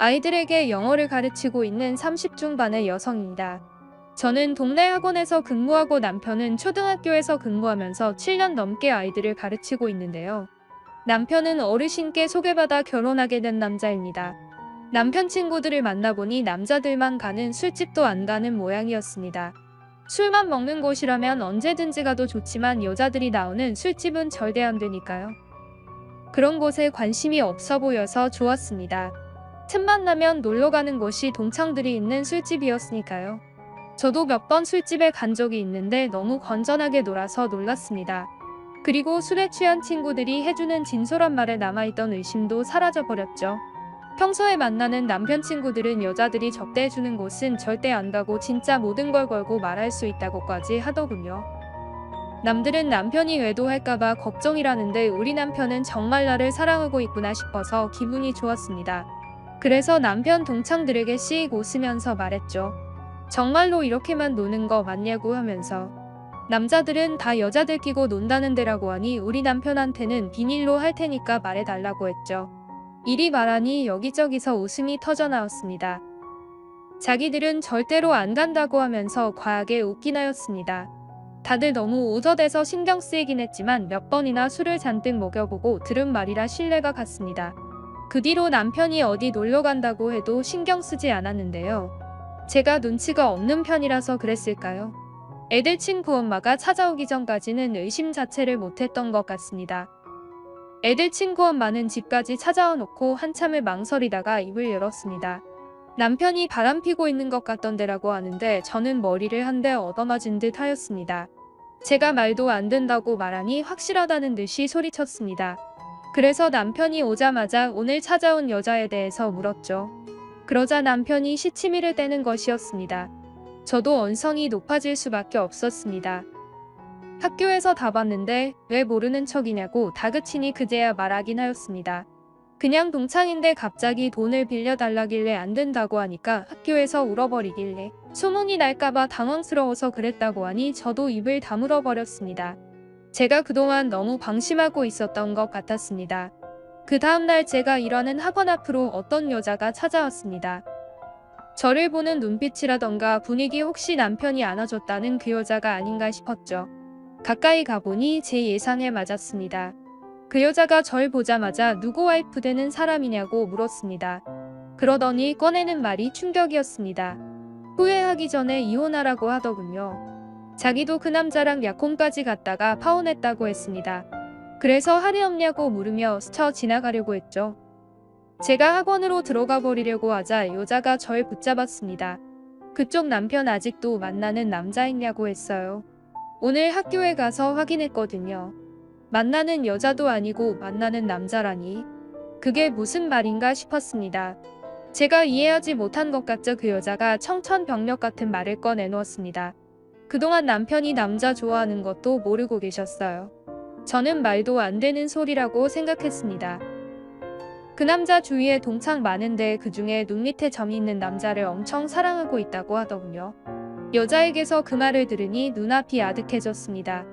아이들에게 영어를 가르치고 있는 30 중반의 여성입니다. 저는 동네 학원에서 근무하고 남편은 초등학교에서 근무하면서 7년 넘게 아이들을 가르치고 있는데요. 남편은 어르신께 소개받아 결혼하게 된 남자입니다. 남편 친구들을 만나보니 남자들만 가는 술집도 안 가는 모양이었습니다. 술만 먹는 곳이라면 언제든지 가도 좋지만 여자들이 나오는 술집은 절대 안 되니까요. 그런 곳에 관심이 없어 보여서 좋았습니다. 틈만 나면 놀러 가는 곳이 동창들이 있는 술집이었으니까요. 저도 몇 번 술집에 간 적이 있는데 너무 건전하게 놀아서 놀랐습니다. 그리고 술에 취한 친구들이 해주는 진솔한 말에 남아있던 의심도 사라져버렸죠. 평소에 만나는 남편 친구들은 여자들이 접대해주는 곳은 절대 안 가고 진짜 모든 걸 걸고 말할 수 있다고까지 하더군요. 남들은 남편이 외도할까봐 걱정이라는데 우리 남편은 정말 나를 사랑하고 있구나 싶어서 기분이 좋았습니다. 그래서 남편 동창들에게 씩 웃으면서 말했죠. 정말로 이렇게만 노는 거 맞냐고 하면서. 남자들은 다 여자들 끼고 논다는 데라고 하니 우리 남편한테는 비밀로 할 테니까 말해달라고 했죠. 이리 말하니 여기저기서 웃음이 터져나왔습니다. 자기들은 절대로 안 간다고 하면서 과하게 웃긴 하였습니다. 다들 너무 오저대서 신경 쓰이긴 했지만 몇 번이나 술을 잔뜩 먹여보고 들은 말이라 신뢰가 갔습니다. 그 뒤로 남편이 어디 놀러 간다고 해도 신경 쓰지 않았는데요. 제가 눈치가 없는 편이라서 그랬을까요? 애들 친구 엄마가 찾아오기 전까지는 의심 자체를 못했던 것 같습니다. 애들 친구 엄마는 집까지 찾아와 놓고 한참을 망설이다가 입을 열었습니다. 남편이 바람피고 있는 것 같던데라고 하는데 저는 머리를 한 대 얻어맞은 듯 하였습니다. 제가 말도 안 된다고 말하니 확실하다는 듯이 소리쳤습니다. 그래서 남편이 오자마자 오늘 찾아온 여자에 대해서 물었죠. 그러자 남편이 시치미를 떼는 것이었습니다. 저도 언성이 높아질 수밖에 없었습니다. 학교에서 다 봤는데 왜 모르는 척이냐고 다그치니 그제야 말하긴 하였습니다. 그냥 동창인데 갑자기 돈을 빌려달라길래 안 된다고 하니까 학교에서 울어버리길래 소문이 날까봐 당황스러워서 그랬다고 하니 저도 입을 다물어 버렸습니다. 제가 그동안 너무 방심하고 있었던 것 같았습니다. 그 다음날 제가 일하는 학원 앞으로 어떤 여자가 찾아왔습니다. 저를 보는 눈빛이라던가 분위기 혹시 남편이 안아줬다는 그 여자가 아닌가 싶었죠. 가까이 가보니 제 예상에 맞았습니다. 그 여자가 절 보자마자 누구 와이프 되는 사람이냐고 물었습니다. 그러더니 꺼내는 말이 충격이었습니다. 후회하기 전에 이혼하라고 하더군요. 자기도 그 남자랑 약혼까지 갔다가 파혼했다고 했습니다. 그래서 할인 없냐고 물으며 스쳐 지나가려고 했죠. 제가 학원으로 들어가 버리려고 하자 여자가 절 붙잡았습니다. 그쪽 남편 아직도 만나는 남자 있냐고 했어요. 오늘 학교에 가서 확인했거든요. 만나는 여자도 아니고 만나는 남자라니. 그게 무슨 말인가 싶었습니다. 제가 이해하지 못한 것 같자 그 여자가 청천벽력 같은 말을 꺼내놓았습니다. 그동안 남편이 남자 좋아하는 것도 모르고 계셨어요. 저는 말도 안 되는 소리라고 생각했습니다. 그 남자 주위에 동창 많은데 그중에 눈 밑에 점이 있는 남자를 엄청 사랑하고 있다고 하더군요. 여자에게서 그 말을 들으니 눈앞이 아득해졌습니다.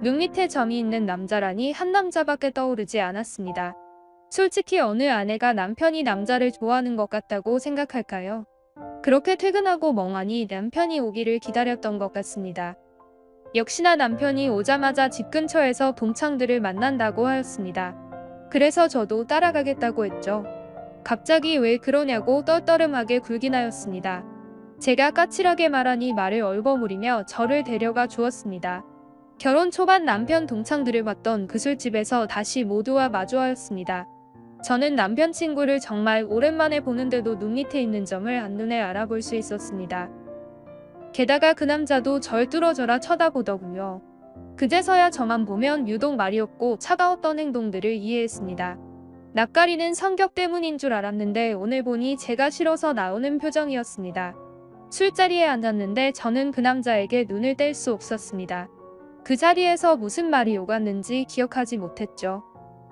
눈 밑에 점이 있는 남자라니 한 남자밖에 떠오르지 않았습니다. 솔직히 어느 아내가 남편이 남자를 좋아하는 것 같다고 생각할까요? 그렇게 퇴근하고 멍하니 남편이 오기를 기다렸던 것 같습니다. 역시나 남편이 오자마자 집 근처에서 동창들을 만난다고 하였습니다. 그래서 저도 따라가겠다고 했죠. 갑자기 왜 그러냐고 떨떠름하게 굴긴 하였습니다. 제가 까칠하게 말하니 말을 얼버무리며 저를 데려가 주었습니다. 결혼 초반 남편 동창들을 봤던 그 술집에서 다시 모두와 마주하였습니다. 저는 남편 친구를 정말 오랜만에 보는데도 눈 밑에 있는 점을 한눈에 알아볼 수 있었습니다. 게다가 그 남자도 절 뚫어져라 쳐다보더군요. 그제서야 저만 보면 유독 말이 없고 차가웠던 행동들을 이해했습니다. 낯가리는 성격 때문인 줄 알았는데 오늘 보니 제가 싫어서 나오는 표정이었습니다. 술자리에 앉았는데 저는 그 남자에게 눈을 뗄 수 없었습니다. 그 자리에서 무슨 말이 오갔는지 기억하지 못했죠.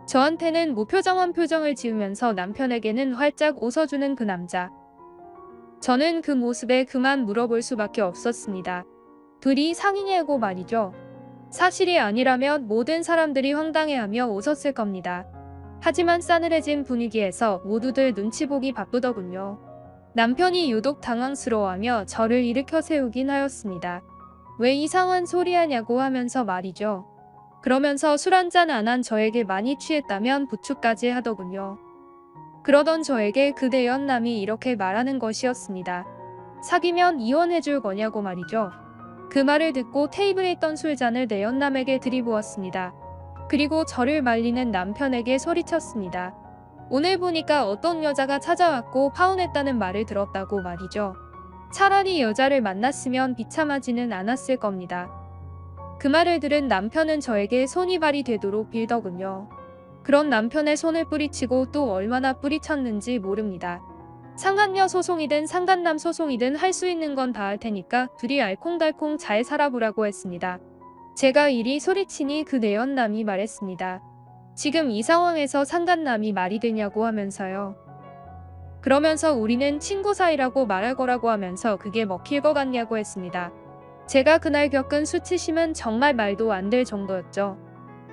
저한테는 무표정한 표정을 지으면서 남편에게는 활짝 웃어주는 그 남자. 저는 그 모습에 그만 물어볼 수밖에 없었습니다. 둘이 상이냐고 말이죠. 사실이 아니라면 모든 사람들이 황당해하며 웃었을 겁니다. 하지만 싸늘해진 분위기에서 모두들 눈치 보기 바쁘더군요. 남편이 유독 당황스러워하며 저를 일으켜 세우긴 하였습니다. 왜 이상한 소리 하냐고 하면서 말이죠. 그러면서 술 한잔 안 한 저에게 많이 취했다면 부축까지 하더군요. 그러던 저에게 그 대연남이 이렇게 말하는 것이었습니다. 사귀면 이혼해줄 거냐고 말이죠. 그 말을 듣고 테이블에 있던 술잔을 내연남에게 들이부었습니다. 그리고 저를 말리는 남편에게 소리쳤습니다. 오늘 보니까 어떤 여자가 찾아왔고 파혼했다는 말을 들었다고 말이죠. 차라리 여자를 만났으면 비참하지는 않았을 겁니다. 그 말을 들은 남편은 저에게 손이발이 되도록 빌더군요. 그런 남편의 손을 뿌리치고 또 얼마나 뿌리쳤는지 모릅니다. 상간녀 소송이든 상간남 소송이든 할 수 있는 건 다 할 테니까 둘이 알콩달콩 잘 살아보라고 했습니다. 제가 이리 소리치니 그 내연남이 말했습니다. 지금 이 상황에서 상간남이 말이 되냐고 하면서요. 그러면서 우리는 친구 사이라고 말할 거라고 하면서 그게 먹힐 것 같냐고 했습니다. 제가 그날 겪은 수치심은 정말 말도 안 될 정도였죠.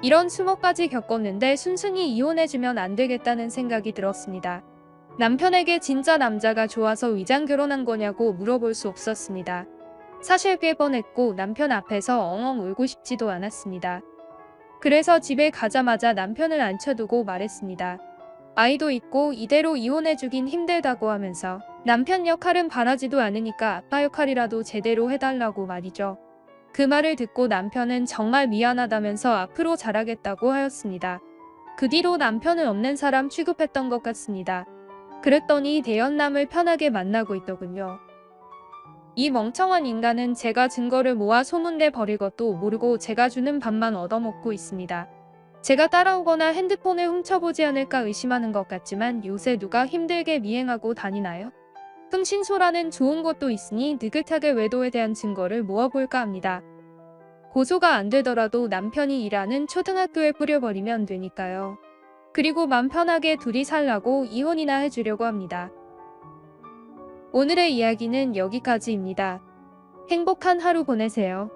이런 수모까지 겪었는데 순순히 이혼해주면 안 되겠다는 생각이 들었습니다. 남편에게 진짜 남자가 좋아서 위장 결혼한 거냐고 물어볼 수 없었습니다. 사실 꽤 뻔했고 남편 앞에서 엉엉 울고 싶지도 않았습니다. 그래서 집에 가자마자 남편을 앉혀두고 말했습니다. 아이도 있고 이대로 이혼해주긴 힘들다고 하면서 남편 역할은 바라지도 않으니까 아빠 역할이라도 제대로 해달라고 말이죠. 그 말을 듣고 남편은 정말 미안하다면서 앞으로 잘하겠다고 하였습니다. 그 뒤로 남편은 없는 사람 취급했던 것 같습니다. 그랬더니 대연남을 편하게 만나고 있더군요. 이 멍청한 인간은 제가 증거를 모아 소문내 버릴 것도 모르고 제가 주는 밥만 얻어먹고 있습니다. 제가 따라오거나 핸드폰을 훔쳐보지 않을까 의심하는 것 같지만 요새 누가 힘들게 미행하고 다니나요? 흥신소라는 좋은 것도 있으니 느긋하게 외도에 대한 증거를 모아볼까 합니다. 고소가 안 되더라도 남편이 일하는 초등학교에 뿌려버리면 되니까요. 그리고 맘 편하게 둘이 살라고 이혼이나 해주려고 합니다. 오늘의 이야기는 여기까지입니다. 행복한 하루 보내세요.